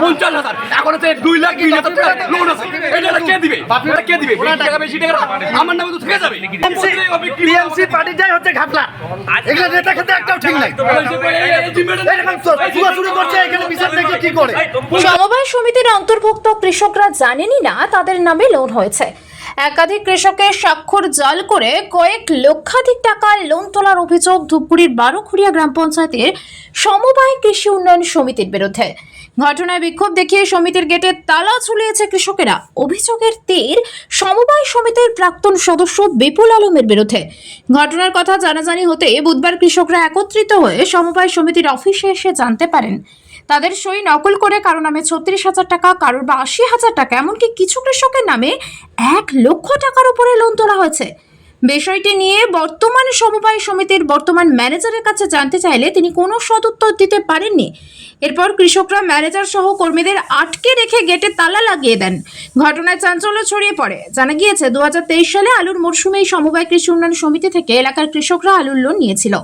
50,000 এখন আছে 2,00,000 টাকা লোন আছে, এটা কে দিবে? এটা কে দিবে? টাকা বেশি টাকা আমার নামে তো থেকে যাবে। টিএমসি পার্টিটাই হচ্ছে ঘাটলা, এগুলো নেতা খেতে একটাও ঠিক নাই। শুরু করছে এখানে বিচার দেখে কি করে। সমবায় সমিতির অন্তর্ভুক্ত কৃষকরা জানেনই না তাদের নামে লোন হয়েছে। একাধিক কৃষকের স্বাক্ষর জাল করে কয়েক লক্ষাধিক টাকার লোন তোলার অভিযোগ ধূপগুড়ির বারোখুড়িয়া গ্রাম পঞ্চায়েতের সমবায় কৃষি উন্নয়ন সমিতির বিরুদ্ধে। ঘটনায় বিক্ষোভ দেখিয়ে সমিতির গেটে তালা ঝুলিয়েছে কৃষকেরা। অভিযোগের তীর সমবায় সমিতির প্রাক্তন সদস্য বিপুল আলমের বিরুদ্ধে। ঘটনার কথা জানাজানি হতে বুধবার কৃষকরা একত্রিত হয়ে সমবায় সমিতির অফিসে এসে জানতে পারেন তাদের সই নকল করে কারো নামে 36,000 টাকা, কারোর বা 80,000 টাকা, এমনকি কিছু কৃষকের নামে 1,00,000 টাকার উপরে লোন তোলা হয়েছে। বিষয়টি নিয়ে বর্তমান সমবায় সমিতির বর্তমান ম্যানেজারের কাছে জানতে চাইলে তিনি কোনো সদুত্তর দিতে পারেননি। এরপর কৃষকরা ম্যানেজার সহ কর্মীদের আটকে রেখে গেটে তালা লাগিয়ে দেন। ঘটনায় চাঞ্চল্য ছড়িয়ে পড়ে। জানা গিয়েছে 2023 সালে আলুর মরশুমে এই সমবায় কৃষি উন্নয়ন সমিতি থেকে এলাকার কৃষকরা আলুর লোন নিয়েছিল।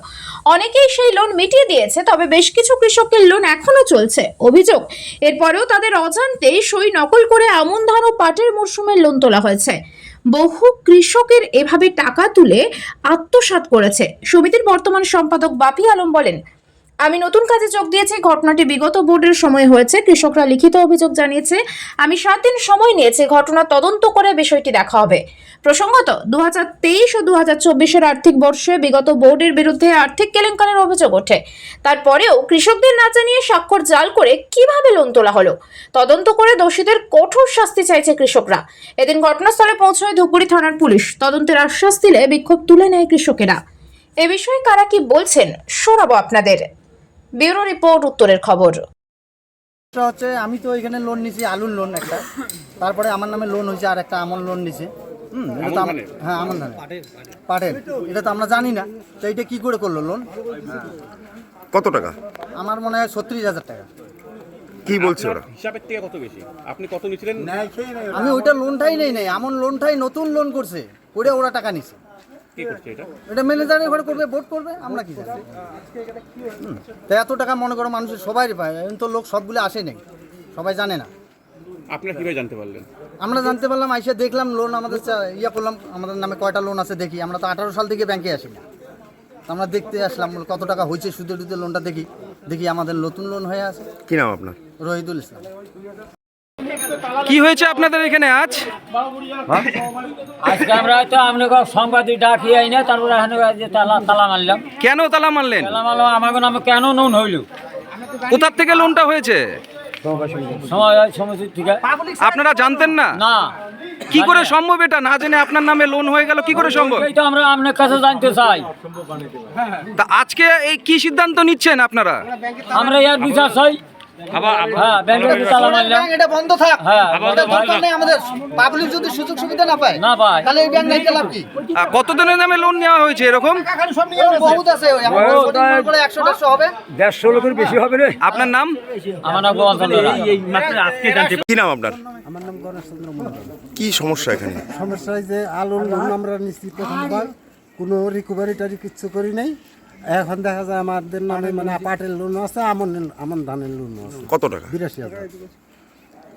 অনেকেই সেই লোন মিটিয়ে দিয়েছে, তবে বেশ কিছু কৃষকের লোন এখনো চলছে। অভিযোগ, এরপরেও তাদের অজান্তে সই নকল করে আমন ধান ও পাটের মরশুমের লোন তোলা হয়েছে। বহু কৃষকের এভাবে টাকা তুলে আত্মসাৎ করেছে। সমিতির বর্তমান সম্পাদক বাপি আলম বলেন, আমি নতুন কাজে যোগ দিয়েছি। ঘটনাটি বিগত বোর্ডের সময় হয়েছে। কৃষকরা লিখিত অভিযোগ জানিয়েছে। আমি 7 দিন সময় নিয়েছি। ঘটনা তদন্ত করে বিষয়টি দেখা হবে। প্রসঙ্গত 2023 ও 2024 আর্থিক বর্ষে বিগত বোর্ডের বিরুদ্ধে আর্থিক কেলেঙ্কারির অভিযোগ ওঠে। তারপরেও কৃষকদের না জানিয়ে স্বাক্ষর জাল করে কিভাবে লোন তোলা হলো তদন্ত করে দোষীদের কঠোর শাস্তি চাইছে কৃষকরা। এদিন ঘটনাস্থলে পৌঁছয় ধূপগুড়ি থানার পুলিশ। তদন্তের আশ্বাস দিলে বিক্ষোভ তুলে নেয় কৃষকেরা। এ বিষয়ে কারা কি বলছেন শোনাবো আপনাদের। ব্যুরো রিপোর্ট, উত্তরের খবর। হচ্ছে আমি তো এখানে লোন নিছি, আলুর লোন একটা, তারপরে আমার নামে লোন হয়েছে আর একটা আমন লোন নিছে। এটা তো হ্যাঁ আমন ধানের পাটের, এটা তো আমরা জানি না। তো এটা কি করে করলো লোন? কত টাকা? আমার মনে হয় 36,000 টাকা। কি বলছে ওরা? হিসাবের থেকে কত বেশি? আপনি কত নিছিলেন? আমি ওইটা লোনটাই নেই নাই, আমন লোনটাই নতুন লোন করছে, করে ওরা টাকা নিছে। কি করছে এটা? এটা ম্যানেজারের ঘরে করবে, বোর্ড করবে, আমরা কি জানি। তো এত টাকা মনে করো মানুষের সবাই পায়, এখন তো লোক সবগুলো আসে নাই, সবাই জানে না। আপনারা কিভাবে জানতে পারলেন? আমরা জানতে পারলাম, আইসা দেখলাম লোন আমাদের ইয়া করলাম, আমাদের নামে কয়টা লোন আছে দেখি। আমরা তো 18 সাল থেকে ব্যাংকে আসি না, তো আমরা দেখতে আসলাম কত টাকা হয়েছে সুদে টুদে লোনটা দেখি। দেখি আমাদের নতুন লোন হয়ে আছে। কি নাম আপনার? রহিদুল ইসলাম। কি হয়েছে আপনাদের এখানে আজ? আজকে আমরা তো আপনাকে সংবাদই ডাকি আই না, তারপরে এখানে তালা মারলাম। কেন তালা মারলেন? তালা মারলাম আমাকে নামে কেন নুন হইল? কোথার থেকে লোনটা হয়েছে? সময় সমিতি থেকে। আপনারা জানতেন না? না। কি করে সম্ভব এটা? না জেনে আপনার নামে লোন হয়ে গেল, কি করে সম্ভব? এই তো আমরা আপনার কাছে জানতে চাই। তা আজকে এই কি সিদ্ধান্ত নিচ্ছেন আপনারা? আমরা এর বিচার চাই। হ্যাঁ, ব্যাংকের তালা মারলাম। এটা বন্ধ থাক। হ্যাঁ, এটা দরকার নেই আমাদের। পাবলিক যদি সুযোগ সুবিধা না পায়, তাহলে এই ব্যাংক নাই লাভ কি? কতদিনের নামে লোন নেওয়া হয়েছে এরকম? বহুত আছে, এমন করে 100-150 হবে। 150 লোকের বেশি হবে রে। আপনার নাম? আমার নাম গোপাল চন্দ্র রায়। কি নাম আপনার? আমার নাম গণেশ চন্দ্র মন্ডল। কি সমস্যা এখানে? সমস্যা যে আলুর লোন আমরা নিচ্ছি প্রথমবার, কোনো রিকভারি টারি কিচ্ছু করি নাই। এখন দেখা যায় আমাদের নামে মানে পাটের লোন আছে, আমন ধানের লোন আছে। কত টাকা? 82,000।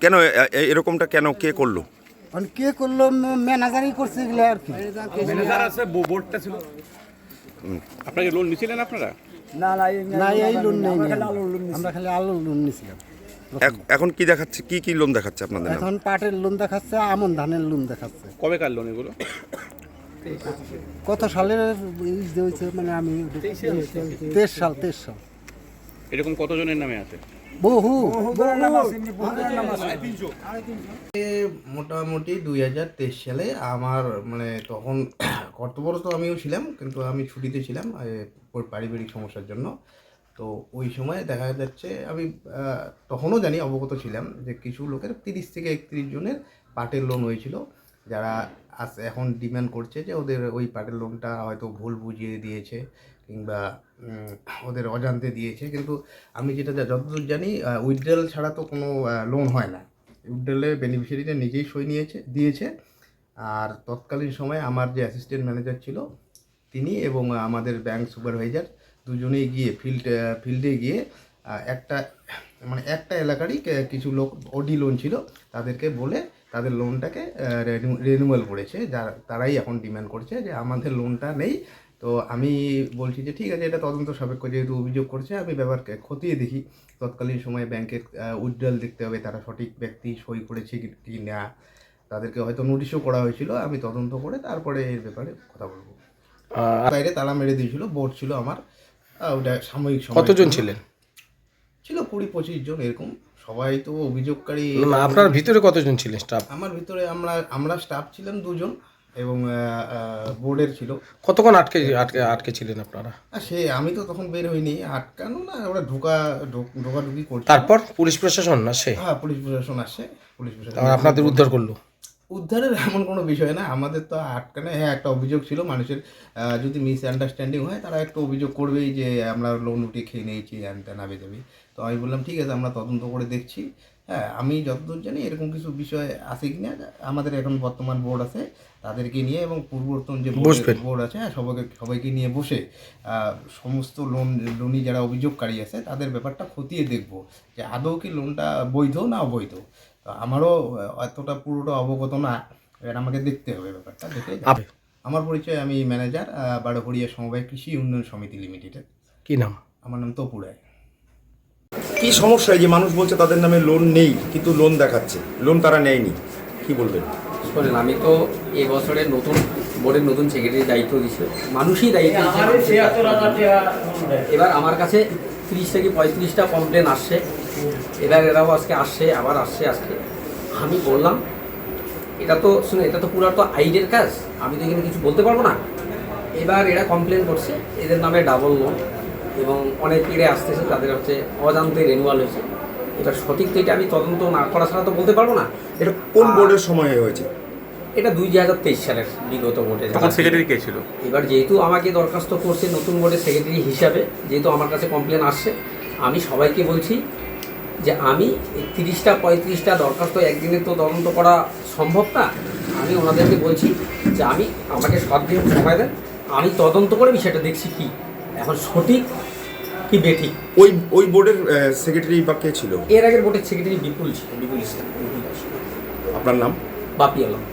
কেন এরকমটা কেন, কে করলো? মানে কে করলো? ম্যানেজারই করছে এগুলো আর কি। ম্যানেজার আছে, বোর্ডটা ছিল। আপনাকে লোন নিছিলেন আপনারা? না, এই লোন নেই, আমরা খালি আলুর লোন নিছিলাম। এখন কি দেখাচ্ছে, কি কি লোন দেখাচ্ছে আপনাদের নামে? এখন পাটের লোন দেখাচ্ছে, আমন ধানের লোন দেখাচ্ছে। কবেকার লোন এগুলো? কত সালের হয়েছে মানে আমি 23 সাল। এরকম কতজনের নামে আছে? বহু মোটামুটি 2023 সালে আমার মানে তখন কর্তব্যরত আমিও ছিলাম, কিন্তু আমি ছুটিতে ছিলাম পারিবারিক সমস্যার জন্য। তো ওই সময় দেখা যাচ্ছে আমি তখনও জানি, অবগত ছিলাম যে কিছু লোকের 30 থেকে 31 জনের পাটের লোন হয়েছিল, যারা এখন ডিমান্ড করছে যে ওদের ওই পাটের লোনটা হয়তো ভুল বুঝিয়ে দিয়েছে কিংবা ওদের অজান্তে দিয়েছে। কিন্তু আমি যেটা যতদূর জানি, উইথড্রল ছাড়া তো কোনো লোন হয় না। উইথড্রলে বেনিফিশিয়ারিটা নিজেই সই দিয়েছে। আর তৎকালীন সময়ে আমার যে অ্যাসিস্ট্যান্ট ম্যানেজার ছিল তিনি এবং আমাদের ব্যাংক সুপারভাইজার দুজনেই গিয়ে ফিল্ডে গিয়ে একটা মানে একটা এলাকারই কিছু লোক ওডি লোন ছিল, তাদেরকে বলে তাদের লোনটাকে রিনিউয়াল করেছে, তারাই এখন ডিমান্ড করছে যে আমাদের লোনটা নেই। তো আমি বলছি যে ঠিক আছে, এটা তদন্ত সাপেক্ষ, যেহেতু অভিযোগ করছে আমি ব্যাপারকে খতিয়ে দেখি। তৎকালীন সময়ে ব্যাংকের উইথড্রয়াল দেখতে হবে, তারা সঠিক ব্যক্তি সই করেছে কি না, তাদেরকে হয়তো নোটিশও করা হয়েছিল। আমি তদন্ত করে তারপরে এর ব্যাপারে কথা বলবো। বাইরে তালা মেরে দিয়েছিল, বোর্ড ছিল আমার, ওটা সাময়িক সময়। কতজন ছিলেন? ছিল 20-25 জন এরকম, সবাই তো অভিযোগকারী। আপনার ভিতরে কতজন ছিলেন স্টাফ? আমার ভিতরে আমরা স্টাফ ছিলাম 2 জন এবং বোর্ডের ছিল। কতক্ষণ আটকে ছিলেন আপনারা? সে আমি তো তখন বের হইনি, আটকানো না, ওরা ঢোকাঢুকি করছে। তারপর পুলিশ প্রশাসন আসে? হ্যাঁ, পুলিশ প্রশাসন আসে। পুলিশ প্রশাসন আপনাদের উদ্ধার করলো? উদ্ধারের এমন কোনো বিষয় না, আমাদের তো আটকানে। হ্যাঁ, একটা অভিযোগ ছিল মানুষের, যদি মিসআন্ডারস্ট্যান্ডিং হয় তারা একটু অভিযোগ করবেই যে আমরা লোন উঠে খেয়ে নিয়েছি, হ্যান নাবে যাবি। তো আমি বললাম ঠিক আছে, আমরা তদন্ত করে দেখছি। হ্যাঁ, আমি যতদূর জানি এরকম কিছু বিষয় আছে কি না, আমাদের এখন বর্তমান বোর্ড আছে, তাদেরকে নিয়ে এবং পূর্ববর্তন যে বোর্ড আছে, হ্যাঁ, সবাইকে নিয়ে বসে সমস্ত লোনই যারা অভিযোগকারী আছে তাদের ব্যাপারটা খতিয়ে দেখব যে আদৌ কি লোনটা বৈধ না অবৈধ। তো আমারও এতটা পুরোটা অবগত না, এবার আমাকে দেখতে হবে ব্যাপারটা দেখে। আমার পরিচয়, আমি ম্যানেজার, বারোঘড়িয়া সমবায় কৃষি উন্নয়ন সমিতি লিমিটেডের। কি নাম? আমার নাম তপু রায়। কি সমস্যা এই যে মানুষ বলছে তাদের নামে লোন নেই কিন্তু লোন দেখাচ্ছে, লোন তারা নেয়নি, কি বলবেন? শোনেন, আমি তো এই বছরের বোর্ডের নতুন সেক্রেটারি দায়িত্ব দিচ্ছে, মানুষই দায়িত্ব দিচ্ছে। এবার আমার কাছে 30টা কি 35টা কমপ্লেন আসছে, এবার এরাও আজকে আসছে, আবার আসছে আজকে। আমি বললাম এটা তো পুরো তো আইডের কাজ, আমি তো এখানে কিছু বলতে পারবো না। এবার এরা কমপ্লেন করছে এদের নামে ডাবল লোন এবং অনেক এড়ে আসতেছে, তাদের হচ্ছে অজান্তে রেনুয়াল হয়েছে। এবার সঠিক তো এটা আমি তদন্ত না করা ছাড়া তো বলতে পারবো না। এটা কোন বোর্ডের সময় হয়েছে? এটা 2023 সালের বিগত বোর্ডে। সেক্রেটারি কে ছিল? এবার যেহেতু আমাকে দরখাস্ত করছে নতুন বোর্ডের সেক্রেটারি হিসাবে, যেহেতু আমার কাছে কমপ্লেন আসছে, আমি সবাইকে বলছি যে আমি 30টা 35টা দরখাস্ত একদিনে তো তদন্ত করা সম্ভব না। আমি ওনাদেরকে বলছি যে আমাকে 7 দিন সময় দেন, আমি তদন্ত করে বিষয়টা দেখছি কি এখন সঠিক কি বেঠিক। ওই বোর্ডের সেক্রেটারি বা কে ছিল? এর আগের বোর্ডের সেক্রেটারি বিপুল ইসলাম। আপনার নাম? বাপি আলম।